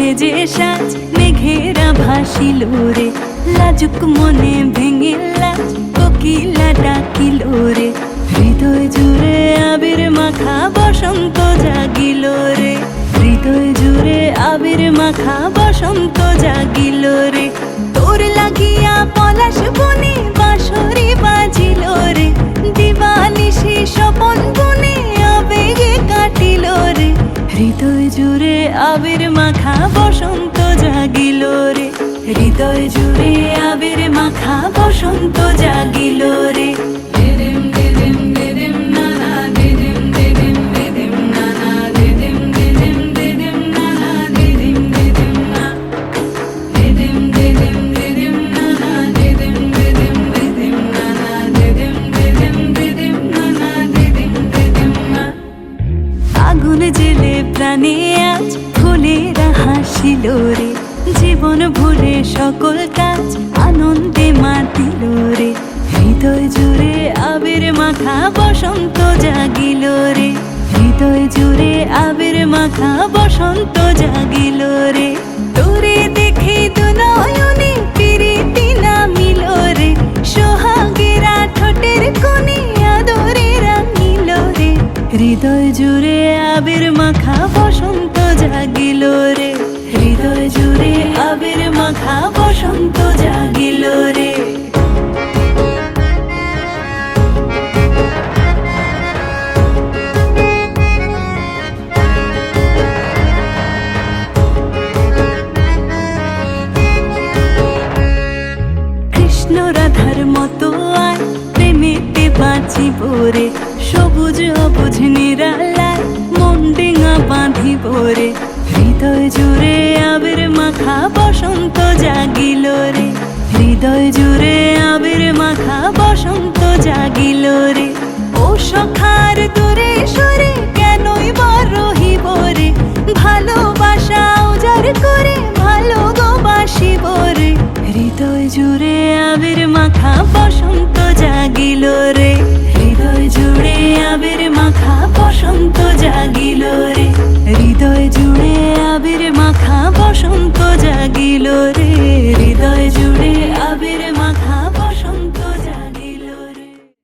সেজে সাজ মেঘেরা ভাসিল রে, লাজুক মনে ভেঙে লাজ কোকিলা ডাকিল রে। হৃদয় জুড়ে আবির মাখা বসন্ত জাগিল রে, হৃদয় জুড়ে আবির মাখা বসন্ত জাগিল রে। তোর লাগিয়া পলাশ বনে বাঁশরি বাজিল রে, দিবানিশি স্বপন বনে আবেগে কাটিল রে। হৃদয় জুড়ে আবির মাখা বসন্ত জাগিল রে, হৃদয় জুড়ে আবির মাখা বসন্ত জাগিল রে। দিদিম দিদিম দিদিম নানা, দিদিম দিদিম দিদিম নানা, দিদিম দিদিম দিদিম নানা, দিদিম দিদিম না, দিদিম দিদিম দিদিম নানা, দিদিম দিদিম দিদিম নানা, দিদিম দিদিম দিদিম নানা, দিদিম দিদিম না। আগুন জেলে প্রাণে আজ ফুলেরা হাসিল রে, জীবন ভুলে সকল কাজ আনন্দে মাতিল রে। হৃদয় জুড়ে আবির মাখা বসন্ত জাগিল রে, হৃদয় জুড়ে আবির মাখা বসন্ত জাগিল রে। তোরে দেখে দু নয়নে প্রীতি নামিল রে, সোহাগেরা ঠোঁটের কোণে আদরে রাঙিল রে। হৃদয় জুড়ে আবির মাখা বসন্ত জাগিল রে, হৃদয় জুড়ে আবির মাখা বসন্ত জাগিল রে। কৃষ্ণ রাধার মতো আয় প্রেমেতে বাঁচিব রে, সবুজ অবুঝ নিরালায় মন ডিঙা বাঁধিব রে। হৃদয় জুড়ে আবির মাখা বসন্ত জাগিল রে, হৃদয় জুড়ে আবির মাখা বসন্ত জাগিল রে। ও সখার দূরে সরে কেনই বা রহিব রে, ভালোবাসা উজাড় করে ভালো গো বাসিব রে। হৃদয় জুড়ে আবির মাখা বসন্ত জাগিল রে।